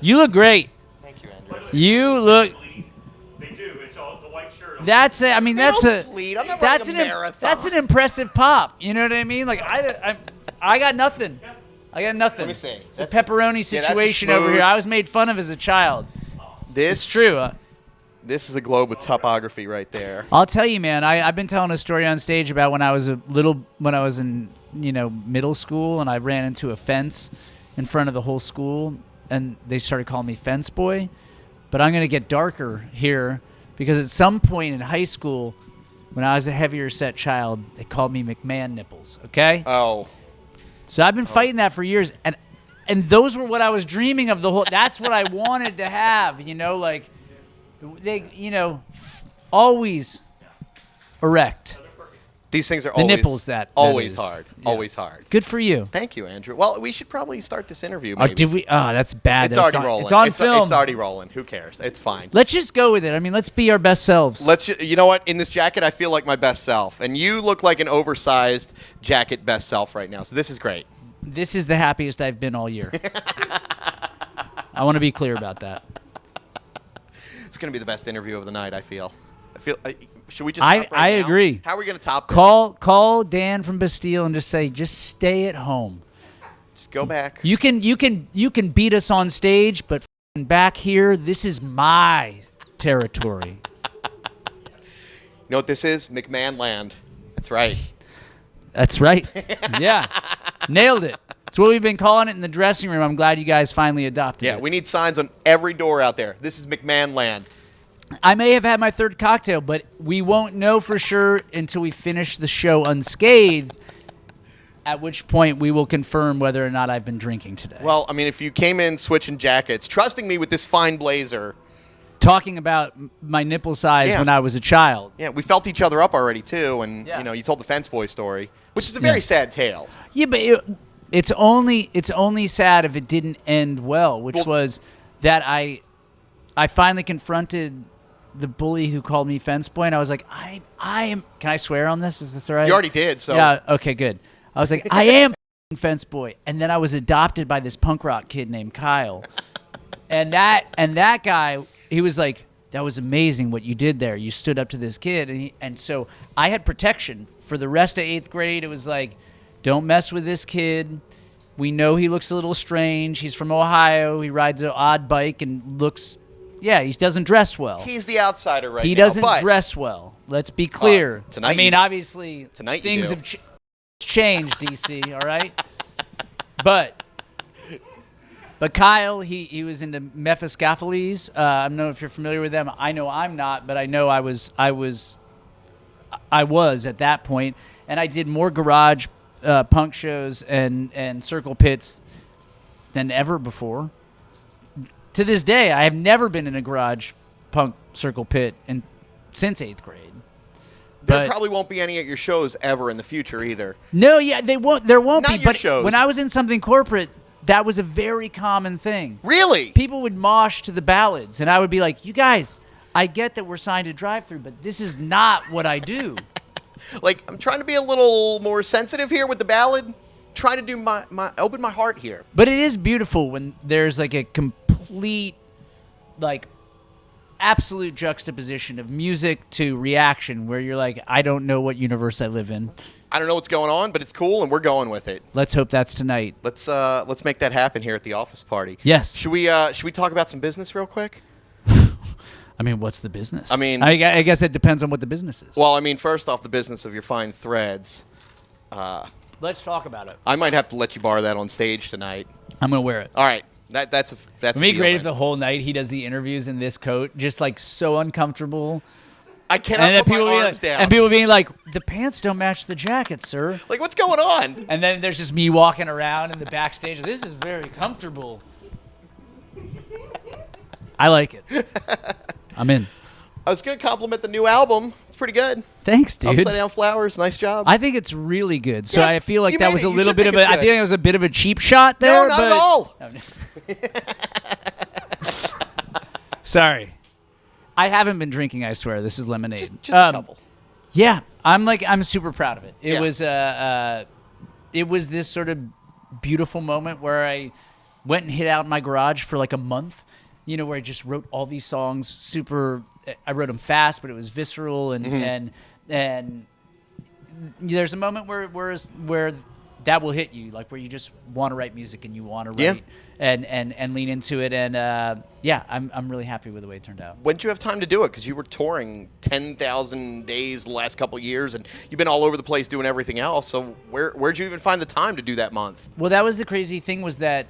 You look great. Thank you, Andrew. You look. They do. It's all the white shirt. That's it. I mean, that's a. Bleed. I'm not That's running a marathon. that's an impressive pop. You know what I mean? Like I got nothing. I got nothing. Let me see. It's a pepperoni situation over smooth- here. I was made fun of as a child. It's true. This is a globe with topography right there. I'll tell you, man. I've been telling a story on stage about when I was in middle school, and I ran into a fence in front of the whole school, and they started calling me Fence Boy. But I'm gonna get darker here because at some point in high school, when I was a heavier set child, they called me McMahon nipples. Okay. Oh. So I've been fighting that for years, and those were what I was dreaming of the whole. That's what I wanted to have. Like they, always erect. These things are The nipples always is. hard. Yeah. Always hard. Good for you. Thank you, Andrew. Well, we should probably start this interview. Oh, Maybe. did we? Oh, that's bad. It's That's already rolling. It's on film. It's already rolling. Who cares? It's fine. Let's just go with it. I mean, let's be our best selves. You know what? In this jacket, I feel like my best self, and you look like an oversized jacket best self right now. So this is great. This is the happiest I've been all year. I want to be clear about that. It's going to be the best interview of the night. I feel. Should we just? Stop right I now? agree. How are we going to top this? Call Dan from Bastille and just say, just stay at home. Just go back. You can beat us on stage, but back here, this is my territory. You know what this is? McMahon land. That's right. That's right. Yeah. Nailed it. It's what we've been calling it in the dressing room. I'm glad you guys finally adopted it. Yeah, we need signs on every door out there. This is McMahon land. I may have had my third cocktail, but we won't know for sure until we finish the show unscathed, at which point we will confirm whether or not I've been drinking today. Well, I mean, if you came in switching jackets, trusting me with this fine blazer. Talking about my nipple size when I was a child. Yeah, we felt each other up already, too, and, Yeah. you told the Fence Boy story, which is a very sad tale. Yeah, but it's only sad if it didn't end well, which was that I finally confronted the bully who called me Fence Boy, and I was like, I am. Can I swear on this? Is this all right? You already did, so. Yeah, okay, good. I was like, I am Fence Boy. And then I was adopted by this punk rock kid named Kyle. and that guy, he was like, that was amazing what you did there. You stood up to this kid. And so I had protection for the rest of 8th grade. It was like, don't mess with this kid. We know he looks a little strange. He's from Ohio. He rides an odd bike and looks... Yeah, he doesn't dress well. He's the outsider right now. He doesn't dress well. Let's be clear. Tonight I mean, obviously, tonight things have changed, DC, all right? But Kyle, he was into Mephistopheles. I don't know if you're familiar with them. I know I'm not, but I know I was at that point, and I did more garage punk shows and circle pits than ever before. To this day, I have never been in a garage punk circle pit since 8th grade. There probably won't be any at your shows ever in the future either. No, yeah, they won't. There won't Not be. your But shows. when I was in something corporate, that was a very common thing. Really? People would mosh to the ballads, and I would be like, "You guys, I get that we're signed to drive-through, but this is not what I do." Like, I'm trying to be a little more sensitive here with the ballad. Trying to do my open my heart here. But it is beautiful when there's like a complete, like, absolute juxtaposition of music to reaction where you're like, I don't know what universe I live in. I don't know what's going on, but it's cool, and we're going with it. Let's hope that's tonight. Let's make that happen here at the office party. Yes. Should we talk about some business real quick? I mean, what's the business? I mean, I guess it depends on what the business is. Well, I mean, first off, the business of your fine threads. Let's talk about it. I might have to let you borrow that on stage tonight. I'm gonna wear it. All right, that's It'd be great if the whole night he does the interviews in this coat, just like so uncomfortable. I cannot put my arms down. And people being like, the pants don't match the jacket, sir. Like, what's going on? And then there's just me walking around in the backstage. This is very comfortable. I like it. I'm in. I was going to compliment the new album. It's pretty good. Thanks, dude. Upside Down Flowers. Nice job. I think it's really good. So Yeah, I feel like you that made was it. a You little should bit of think a. I it's think it was a bit of a cheap shot there. No, not at all. Sorry. I haven't been drinking, I swear. This is lemonade. Just a couple. Yeah, I'm super proud of it. It Yeah. was it was this sort of beautiful moment where went and hid out in my garage for like a month, where I just wrote all these songs. I wrote them fast, but it was visceral, and there's a moment where that will hit you, like where you just want to write music and you want to write and lean into it. And I'm really happy with the way it turned out. When did you have time to do it? Because you were touring 10,000 days the last couple of years, and you've been all over the place doing everything else. So where'd you even find the time to do that month? Well, that was the crazy thing, was that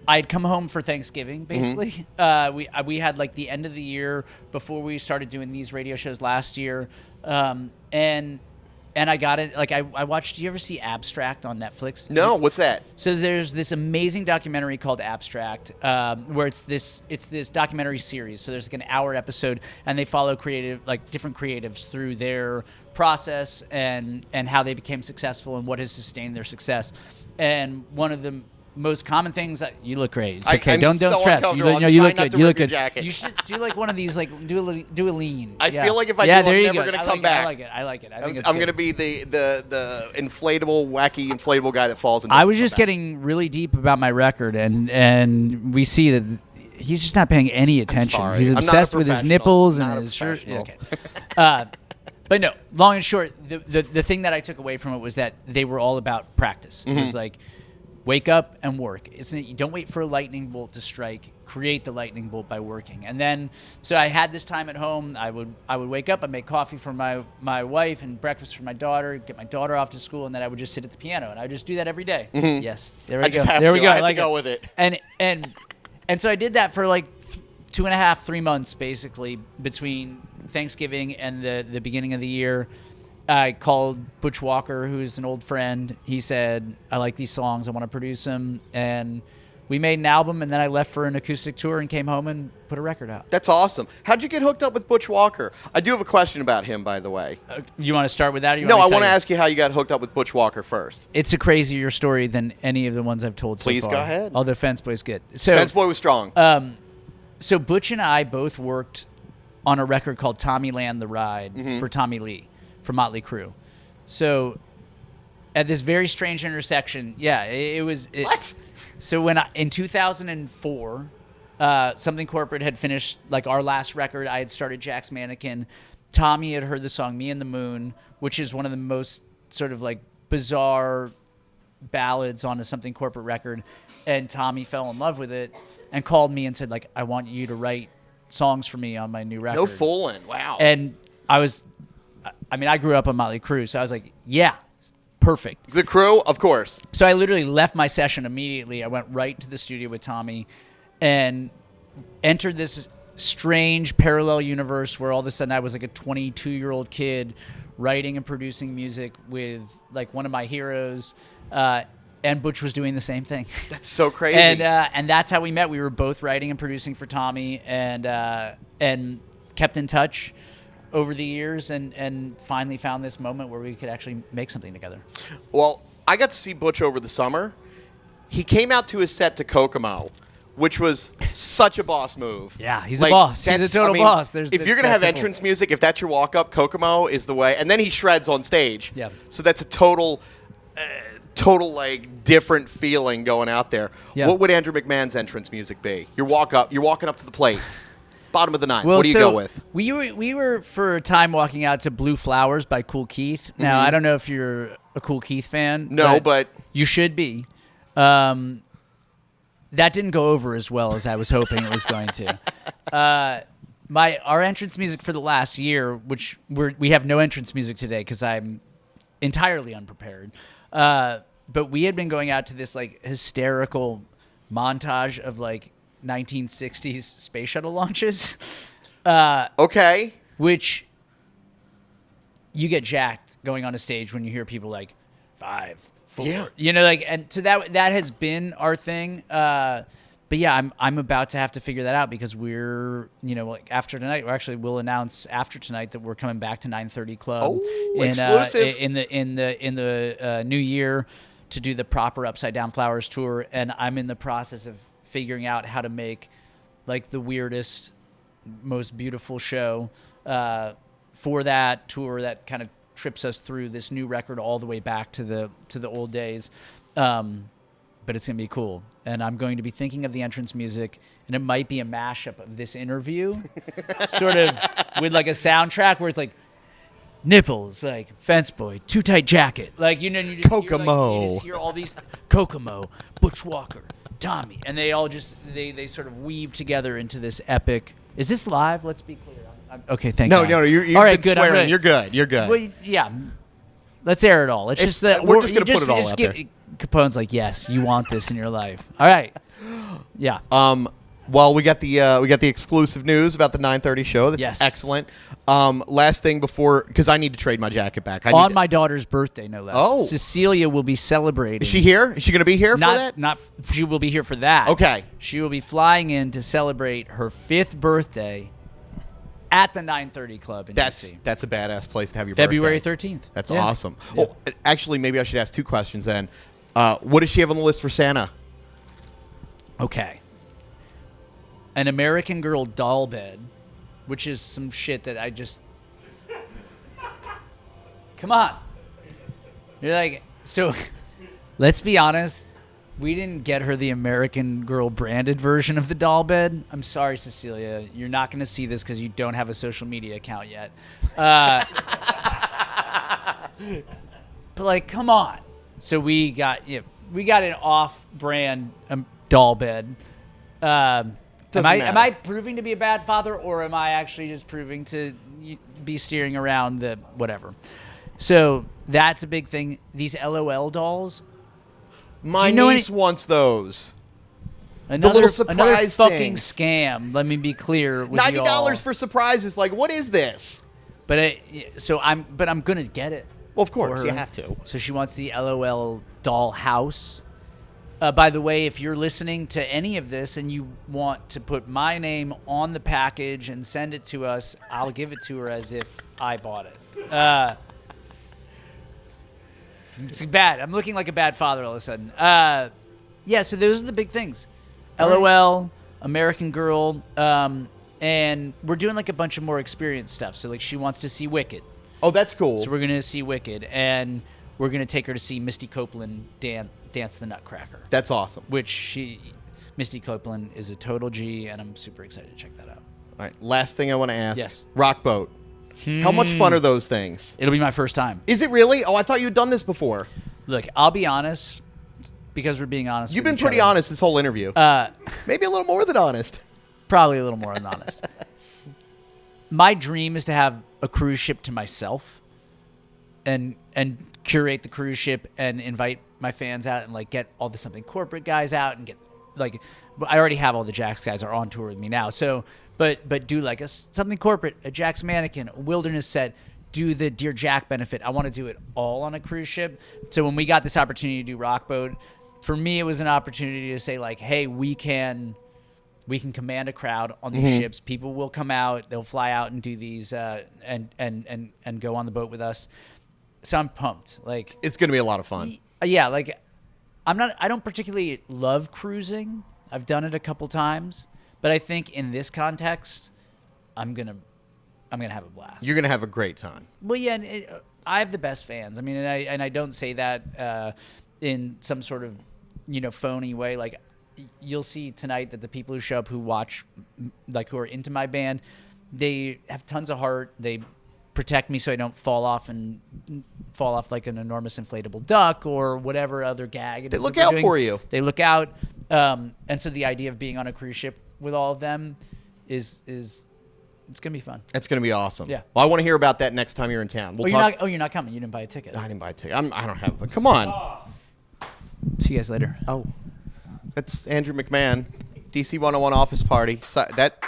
I'd come home for Thanksgiving, basically. We had like the end of the year before we started doing these radio shows last year, and I got it. Like I watched. Do you ever see Abstract on Netflix? No, what's that? So there's this amazing documentary called Abstract, where it's this documentary series. So there's like an hour episode, and they follow different creatives through their process and how they became successful and what has sustained their success. And one of the most common things that you look great. It's okay. Don't so stress. You look good. You look good. You should do like one of these, like do a lean. I feel like if I do, I'm never going to come back. I like it. I think I'm going to be the inflatable, wacky inflatable guy that falls. I was just getting really deep about my record, and we see that he's just not paying any attention. He's obsessed with his nipples and his shirt. Yeah, okay. But no, long and short, the thing that I took away from it was that they were all about practice. It was like, wake up and work. You don't wait for a lightning bolt to strike. Create the lightning bolt by working. And then, so I had this time at home. I would wake up. I'd make coffee for my wife and breakfast for my daughter. Get my daughter off to school, and then I would just sit at the piano, and I would just do that every day. Yes, there we go. There we go. I have to go with it. And so I did that for like 2.5, 3 months, basically, between Thanksgiving and the beginning of the year. I called Butch Walker, who's an old friend. He said, I like these songs. I want to produce them. And we made an album, and then I left for an acoustic tour and came home and put a record out. That's awesome. How'd you get hooked up with Butch Walker? I do have a question about him, by the way. You want to start with that? Or No, I want to ask you how you got hooked up with Butch Walker first. It's a crazier story than any of the ones I've told so far. Please go ahead. Oh, the Fence Boy's good. So, Fence Boy was strong. So Butch and I both worked on a record called Tommy Land the Ride for Tommy Lee, for Motley Crue. So at this very strange intersection, it was... What? So in 2004, Something Corporate had finished like our last record. I had started Jack's Mannequin. Tommy had heard the song Me and the Moon, which is one of the most sort of like bizarre ballads on a Something Corporate record. And Tommy fell in love with it and called me and said, like, I want you to write songs for me on my new record. No fooling. Wow. And I grew up on Motley Crue, so I was like, yeah, perfect. The Crew, of course. So I literally left my session immediately. I went right to the studio with Tommy and entered this strange parallel universe where all of a sudden I was like a 22-year-old kid writing and producing music with like one of my heroes, and Butch was doing the same thing. That's so crazy. And that's how we met. We were both writing and producing for Tommy, and kept in touch over the years, and finally found this moment where we could actually make something together. Well, I got to see Butch over the summer. He came out to his set to Kokomo, which was such a boss move. Yeah, he's a boss. He's a total boss. If you're going to have entrance music, if that's your walk-up, Kokomo is the way. And then he shreds on stage. Yeah. So that's a total like different feeling going out there. Yeah. What would Andrew McMahon's entrance music be? You're walking up to the plate. Bottom of the ninth. What do you go with? We were for a time walking out to Blue Flowers by Kool Keith. Now, I don't know if you're a Kool Keith fan. No, but you should be. That didn't go over as well as I was hoping it was going to. Our entrance music for the last year, which we have no entrance music today because I'm entirely unprepared. But we had been going out to this like hysterical montage of like 1960s space shuttle launches. Okay. Which you get jacked going on a stage when you hear people like 5, 4. Yeah. And so that has been our thing. But yeah, I'm about to have to figure that out because we're, after tonight, we'll announce after tonight that we're coming back to 930 Club. Oh, exclusive. In the new year to do the proper Upside Down Flowers tour, and I'm in the process of figuring out how to make like the weirdest, most beautiful show for that tour that kind of trips us through this new record all the way back to the old days. But it's gonna be cool. and I'm going to be thinking of the entrance music, and it might be a mashup of this interview, sort of with like a soundtrack where it's like nipples, like fence boy, too tight jacket, like you just Kokomo. you just hear all these Kokomo, Butch Walker, Tommy, and they all just they sort of weave together into this epic. Is this live? Let's be clear. Okay, thank you. No, you've all right, been good. swearing. You're good. You're good. Well, yeah. Let's air it all. Let's just we're just gonna put it all out there. Capone's like, yes, you want this in your life. All right. Yeah. Well, we got the exclusive news about the 9:30 show. That's Yes. excellent. Last thing before, because I need to trade my jacket back. On my daughter's birthday, no less. Oh. Cecilia will be celebrating. Is she here? Is she going to be here for that? Not. She will be here for that. Okay. She will be flying in to celebrate her 5th birthday at the 9:30 Club in DC. That's a badass place to have your February birthday. 13th. That's Yeah. awesome. Yeah. Oh, actually, maybe I should ask 2 questions then. What does she have on the list for Santa? Okay. An American Girl doll bed, which is some shit that I just... Come on. You're like... So, let's be honest. We didn't get her the American Girl branded version of the doll bed. I'm sorry, Cecilia. You're not going to see this because you don't have a social media account yet. But, like, come on. So we got an off-brand doll bed. Am I proving to be a bad father, or am I actually just proving to be steering around the whatever? So that's a big thing. These LOL dolls. My niece wants those. Another surprise fucking things. scam. Let me be clear with you all. $90 for surprises. Like, what is this? But I'm gonna get it. Well, of course, for you her. have to. So she wants the LOL doll house. By the way, if you're listening to any of this and you want to put my name on the package and send it to us, I'll give it to her as if I bought it. It's bad. I'm looking like a bad father all of a sudden. Yeah, so those are the big things. LOL, American Girl, and we're doing like a bunch of more experience stuff. So like she wants to see Wicked. Oh, that's cool. So we're going to see Wicked, and we're going to take her to see Misty Copeland dance the Nutcracker. That's awesome. Misty Copeland is a total G, and I'm super excited to check that out. All right, last thing I want to ask. Yes. Rock boat. How much fun are those things? It'll be my first time. Is it really? Oh, I thought you'd done this before. Look, I'll be honest, because we're being honest. You've with been each pretty other. honest this whole interview. Maybe a little more than honest. Probably a little more than honest. My dream is to have a cruise ship to myself, and curate the cruise ship and invite my fans out and like get all the Something Corporate guys out and get like I already have all the Jax guys are on tour with me now. So but do like a Something Corporate, a Jax Mannequin, a Wilderness set, do the Dear Jack benefit. I want to do it all on a cruise ship. So when we got this opportunity to do Rockboat, for me it was an opportunity to say like, hey, we can command a crowd on these ships. People will come out, they'll fly out and do these and go on the boat with us. So I'm pumped. Like It's going to be a lot of fun. Yeah, like I don't particularly love cruising. I've done it a couple times, but I think in this context, I'm gonna have a blast. You're going to have a great time. Well, yeah, and I have the best fans. I mean, and I don't say that in some sort of phony way. Like you'll see tonight that the people who show up who watch, like who are into my band, they have tons of heart. They protect me so I don't fall off like an enormous inflatable duck or whatever other gag. it They is look that they're out doing. for you. They look out, and so the idea of being on a cruise ship with all of them is it's gonna be fun. It's going to be awesome. Yeah. Well, I want to hear about that next time you're in town. We'll talk. You're not coming. You didn't buy a ticket. I didn't buy a ticket. I don't have one. Come on. See you guys later. Oh, that's Andrew McMahon, DC101 Office Party. So, that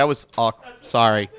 was awkward. Sorry.